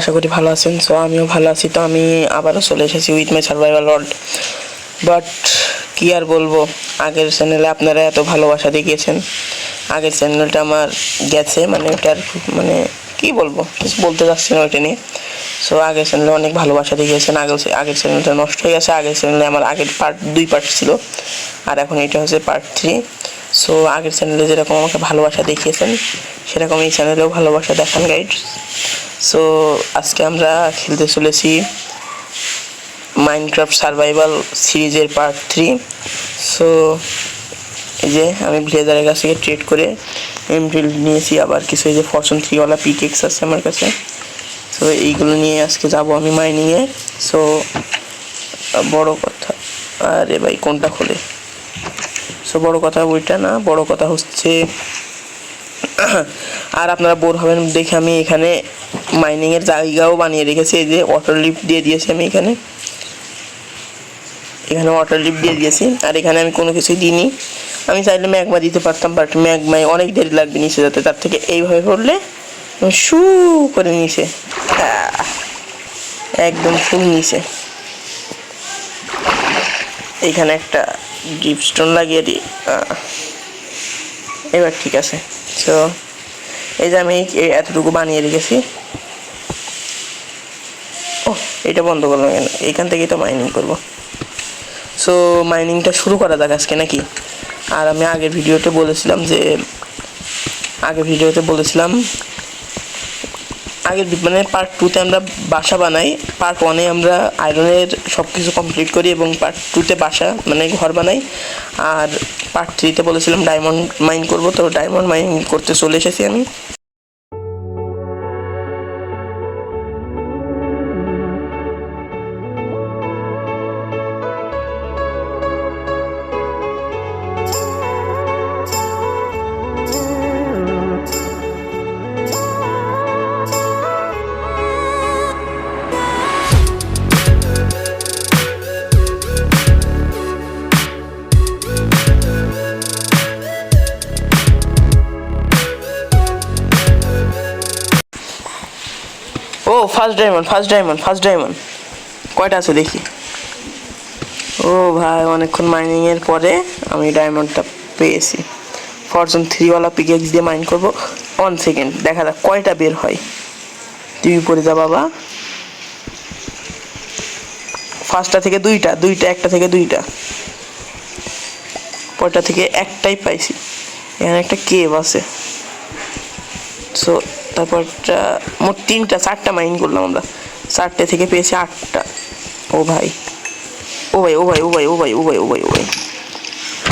আশা করি ভালো আছেন। সো আমিও ভালো আছি। তো আমি আবারও চলে এসেছি with my survival world. But কী আর বলবো, আগের চ্যানেলে আপনারা এত ভালোবাসা দেখিয়েছেন, আগের চ্যানেলটা আমার গেছে, মানে ওটার মানে কী বলবো, কিছু বলতে যাচ্ছি না ওইটা নিয়ে। সো আগের চ্যানেলে অনেক ভালোবাসা দেখিয়েছেন, আগের চ্যানেলটা নষ্ট হয়ে গেছে। আগের চ্যানেলে আমার আগের দুই পার্ট ছিল, আর এখন এটা হচ্ছে পার্ট 3। সো আগের চ্যানেলে যেরকম আমাকে ভালোবাসা দেখিয়েছেন সেরকম এই চ্যানেলেও ভালোবাসা দেখান গাইডস। সো আজকে আমরা খেলতে চলেছি মাইনক্রাফট সার্ভাইভাল সিরিজের পার্ট 3। সো এই যে আমি ব্লেজারের কাছ থেকে ট্রেড করে এমফিল্ড নিয়েছি, আবার কিছু এই যে ফরচুন 3ওয়ালা পিকেক্স আছে আমার কাছে। সো এইগুলো নিয়ে আজকে যাব আমি মাইনিংয়ে। সো বড় কথা, আরে ভাই কোনটা খোলে? সো বড় কথা ওইটা না, বড় কথা হচ্ছে আর আপনারা বোর হবেন দেখে আমি এখানে মাইনিংয়ের জায়গাও বানিয়ে রেখেছি। এই যে ওয়াটার লিফট দিয়ে দিয়েছি আমি এখানে ওয়াটার লিফট দিয়ে দিয়েছি, আর এখানে আমি কোনো কিছুই দিইনি। আমি চাইলে ম্যাগমা দিতে পারতাম, বাট ম্যাগমায় অনেক দেরি লাগবে নিচে যেতে, তার থেকে এইভাবে করলে শু করে নিচে একদম ফুল নিচে। এইখানে একটা ডিপস্টোন লাগিয়ে দিই, এবার ঠিক আছে। সো এই যে আমি এতটুকু বানিয়ে রেখেছি। ও এটা বন্ধ করলাম কেন? এইখান থেকেই তো মাইনিং করবো। সো মাইনিংটা শুরু করা যাক আজকে নাকি। আর আমি আগের ভিডিওতে বলেছিলাম মানে পার্ট 2তে আমরা বাসা বানাই, পার্ট 1-এ আমরা আয়রনের সব কিছু কমপ্লিট করি এবং পার্ট 2তে বাসা মানে ঘর বানাই। আর পার্ট 3-তে বলেছিলাম ডায়মন্ড মাইন করব। তো ডায়মন্ড মাইন করতে চলে এসেছি আমি। ও ফার্স্ট ডায়মন্ড কয়টা আছে দেখি। ও ভাই, অনেকক্ষণ মাইনিংয়ের পরে আমি ডায়মন্ডটা পেয়েছি। ফরচুন 3ওয়ালা পিকেক্স দিয়ে মাইন করবো। 1 সেকেন্ড, দেখা যাক কয়টা বের হয়। তুই পড়ে যা বাবা। ফার্স্টটা থেকে দুইটা, একটা থেকে দুইটা, পরটা থেকে একটাই পাইছি। এখানে একটা কেভ আছে। সো তারপরটা মোট 4টা মাইন করলাম আমরা, 4টে থেকে পেয়েছি 8টা। ও ভাই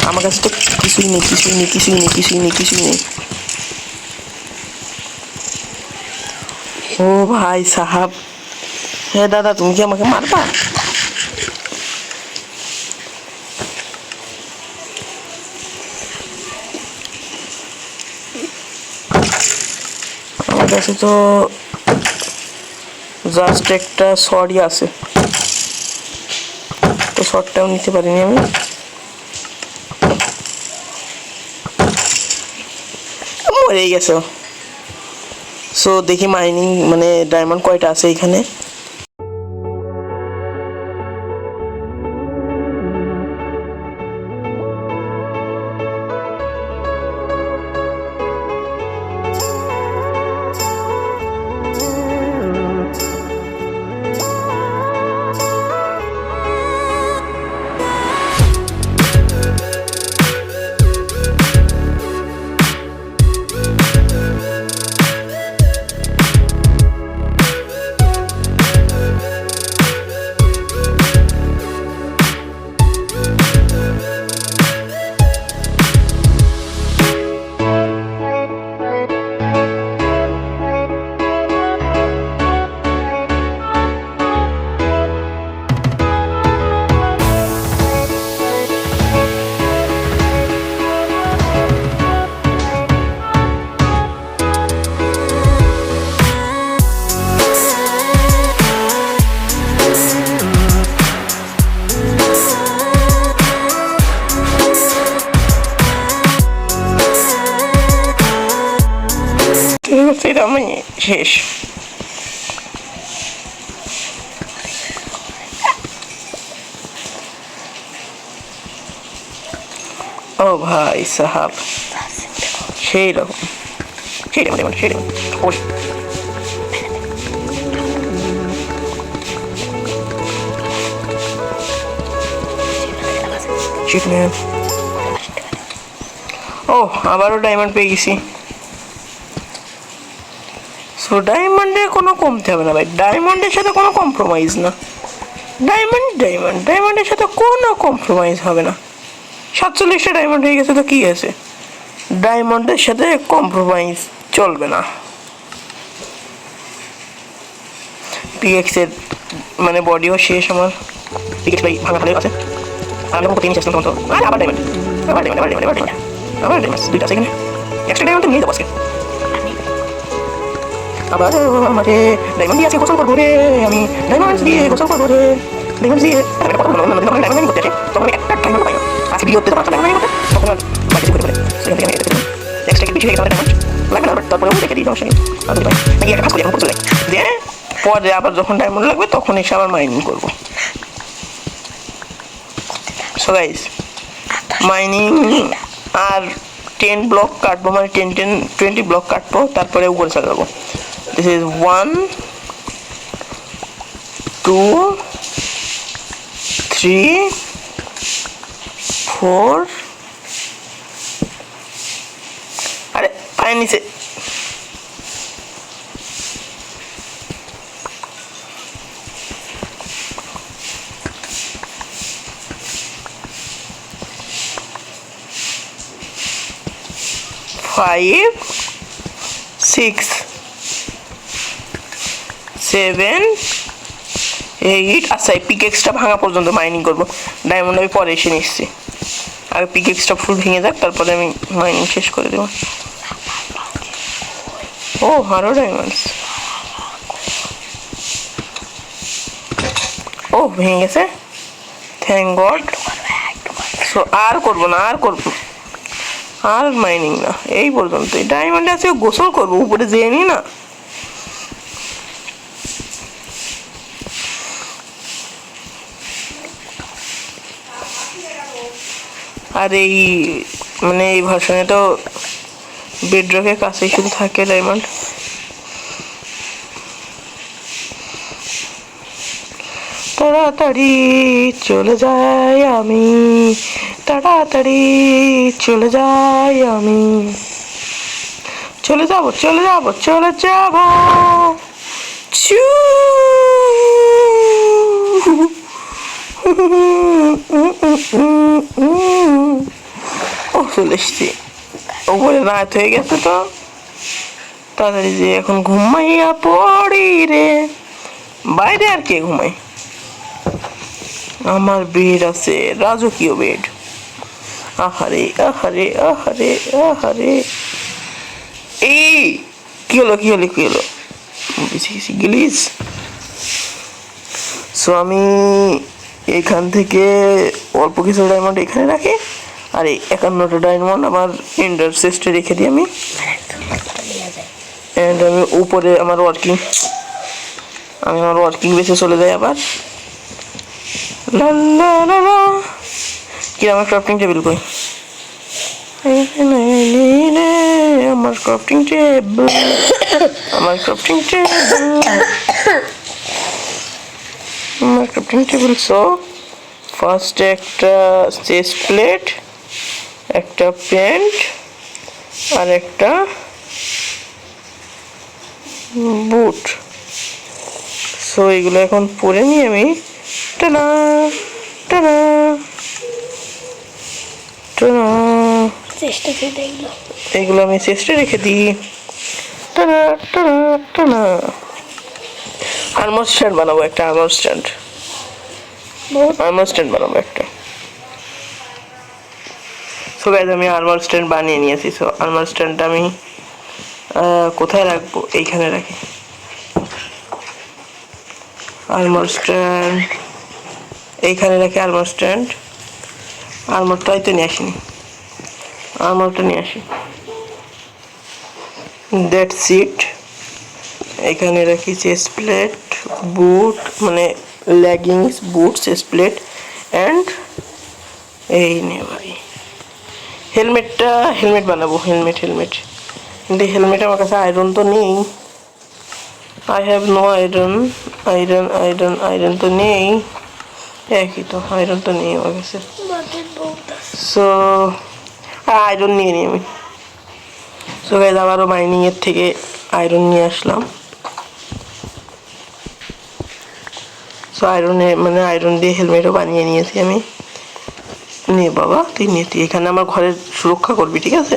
আমার কাছে তো কিছুই নেই। ও ভাই সাহাব, হ্যাঁ দাদা তুমি কি আমাকে মারবা? আমার কাছে তো জাস্ট একটা শর্টই আছে, তো শর্টটাও নিতে পারিনি আমি। মরেই গেছে। সো দেখি মাইনিং মানে ডায়মন্ড কয়টা আছে এখানে। সেটা আমি শেষ। ও ভাই সাহাব, সেই রকম, সেই রকম, সেই রকম। Shit man. ও আবারও ডায়মন্ড পেয়ে গেছি। সো ডায়মন্ডে কোনো কমতে হবে না ভাই, ডায়মন্ডের সাথে কোনো কম্প্রোমাইজ না। ডায়মন্ডের সাথে কোনো কম্প্রোমাইজ হবে না। 47টা ডায়মন্ড হয়ে গেছে তো কি আছে, ডায়মন্ডের সাথে কম্প্রোমাইজ চলবে না। পিএক্সের মানে বডিও শেষ আমার, পিএক্স ভাই ভাঙা ফেলে আছে। আমি যখন প্রতিদিন শেষ করতাম তো আবার ডায়মন্ড, আবার ডায়মন্ড দুইটা আছে এখানে, এক্সট্রা ডায়মন্ড নিয়ে যাবো আজকে। আবার আমাকে ডায়মন্ড দিয়ে আজকে গোসল করবো রে, আমি ডায়মন্ড দিয়ে গোসল করবো রে, ডায়মন্ড দিয়ে ডায়মন্ড করতে আছে তখন আমি একটা ডায়মন্ড পাই না। আজকে বিয়ে হতে তো পাঁচটা ডায়মন্ড করতে, তখন আর বাকি কিছু করতে পারে, সেখান থেকে আমি এক্সট্রা বেশি হয়ে গেছে ডায়মন্ড লাগবে না, তারপরেও দেখে দিই সমস্যা নেই। আর ভাই নাকি একটা কাজ করি এখন চলে দিয়ে পরে আবার যখন ডায়মন্ড লাগবে তখন এসে আবার মাইনিং করবো। সো গাইস মাইনিং আর 10 ব্লক কাটবো, মানে 20 ব্লক কাটবো, তারপরে উপরে চলে যাবো। দিস ইজ 1 2 3 4 আরে পায়ে নিচে 5 6 7 8। আচ্ছা এই পিকেক্সটা ভাঙা পর্যন্ত মাইনিং করবো, ডায়মন্ড আমি পরে এসে নিচ্ছি। আগে পিকেক্সটা ফুল ভেঙে যাক, তারপরে আমি মাইনিং শেষ করে দেবো। ও আরো ডায়মন্ডস, ও ভেঙে গেছে, থ্যাংক গড। সো আর করবো না, আর মাইনিং না, এই পর্যন্ত। ডায়মন্ডে আছে গোসল করবো, উপরে যেয়ে নি না। আর এই মানে এই ভার্সনে তো বেডরকের কাছেই শুধু থাকে ডায়মন্ড। তাড়াতাড়ি চলে যাই আমি, তাড়াতাড়ি চলে যাই আমি, চলে যাব চু ও চলে এসছি, ওপরে রাত হয়ে গেছে তো তাড়াতাড়ি যে এখন ঘুমাইয়া পড়ি রে। বাইরে আর কে ঘুমায়, আমার বেড আছে, রাজকীয় বেড। আহারে আহারে আহারে আহারে, এই কি হলো গিলিস। সো আমি এখান থেকে অল্প কিছু ডায়মন্ড এখানে রাখি, আর এই 51টা ডায়মন্ড আমার এন্ডার চেস্টে রেখে দিই আমি। এন্ড আমি উপরে আমার ওয়ার্কিং বেসে চলে যাই আবার। কি আমার ক্রাফটিং টেবিল কই, আমার ক্রাফটিং টেবিল। সো ফার্স্ট একটা চেস্ট প্লেট, একটা প্যান্ট, আর একটা বুট। সো এগুলো এখন পরে নিই আমি। টানা টানা টানা, এগুলো আমি চেস্টে রেখে দিই। টানা টানা টানা। আর্মার স্ট্যান্ড বানাবো একটা, আর্মার স্ট্যান্ড বানাবো একটা। সো গাইস আমি আর্মার স্ট্যান্ড বানিয়ে নিয়েছি। সো আর্মার স্ট্যান্ডটা আমি কোথায় রাখবো, এইখানে রাখি। আর্মার স্ট্যান্ড এইখানে রাখি, আর্মার স্ট্যান্ড। আর্মারটাই তো নিয়ে আসিনি, আর্মারটা নিয়ে আসি। That's it. এখানে রাখি চেস্ট প্লেট, বুট মানে leggings, boot, chest plate and এই নে ভাই হেলমেট বানাবো, হেলমেট। কিন্তু হেলমেট আমার কাছে আয়রন তো নেই। আই হ্যাভ নো আয়রন তো নেই, একই তো, আয়রন তো নেই আমার কাছে। সো আয়রন নিয়ে নিই আমি। সো গাইজ আবারও মাইনিংয়ের থেকে আয়রন নিয়ে আসলাম। সো আয়রন দিয়ে হেলমেটও বানিয়ে নিয়েছি আমি। নে বাবা, তুই এখানে আমার ঘরের সুরক্ষা করবি, ঠিক আছে?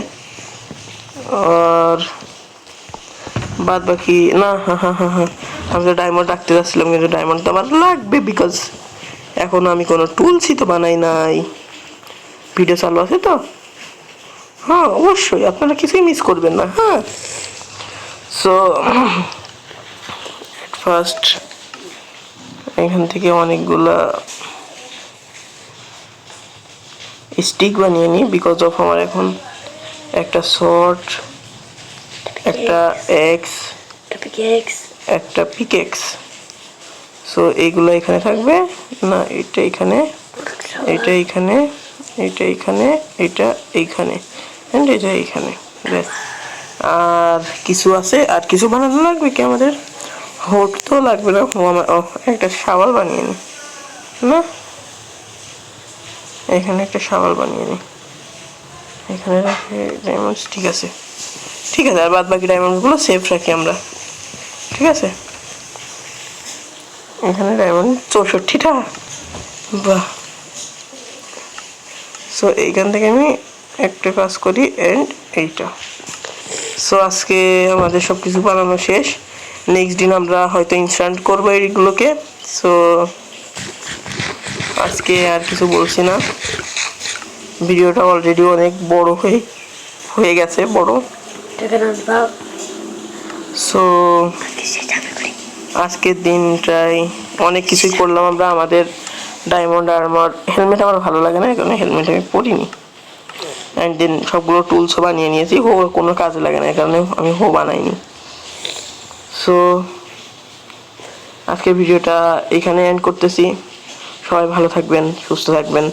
আর বাদ বাকি না, হ্যাঁ, আমি তো ডায়মন্ড রাখতে যাচ্ছিলাম, কিন্তু ডায়মন্ড তো আমার লাগবে, বিকজ এখন আমি কোনো টুলসই তো বানাই নাই। ভিডিও চালু আছে তো? হ্যাঁ অবশ্যই, আপনারা কিছুই মিস করবেন না। হ্যাঁ, সো ফার্স্ট এখান থেকে অনেকগুলা স্টিক বানিয়ে নিই, বিকজ অফ আমার এখন একটা শর্ট, একটা একটা পিকেক্স। সো এইগুলো এখানে থাকবে না, এটা এখানে, এটা এইখানে, এটা এইখানে, এটা এইখানে, অ্যান্ড এটা এইখানে। ব্যাস, আর কিছু আছে, আর কিছু বানানো লাগবে কি আমাদের? হোট তো লাগবে না, একটা শাওয়াল বানিয়ে নিই না, এখানে একটা শাওয়াল বানিয়ে নিই, এখানে রাখি ডায়মন্ডস। ঠিক আছে, আর বাদ বাকি ডায়মন্ডগুলো সেফ রাখি আমরা, ঠিক আছে? এখানে ডায়মন্ড 64টা, বাহ। সো এইখান থেকে আমি একটা কাজ করি, এন্ড এইটা। সো আজকে আমাদের সব কিছু বানানো শেষ। নেক্সট দিন আমরা হয়তো ইনস্ট্যান্ট করবো এইগুলোকে। সো আজকে আর কিছু বলছি না, ভিডিওটা অলরেডি অনেক বড় হয়ে গেছে বড়। সো আজকের দিনটাই অনেক কিছুই করলাম আমরা। আমাদের ডায়মন্ড আর্মার হেলমেট আমার ভালো লাগে না, কারণ হেলমেট আমি পরিনি। অ্যান্ড দেন সবগুলো টুলসও বানিয়ে নিয়েছি, কোনো কাজে লাগে না, এই কারণে আমি বানাইনি। সো আজকের ভিডিওটা এখানে এন্ড করতেছি। সবাই ভালো থাকবেন, সুস্থ থাকবেন,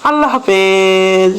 আল্লাহ হাফেজ।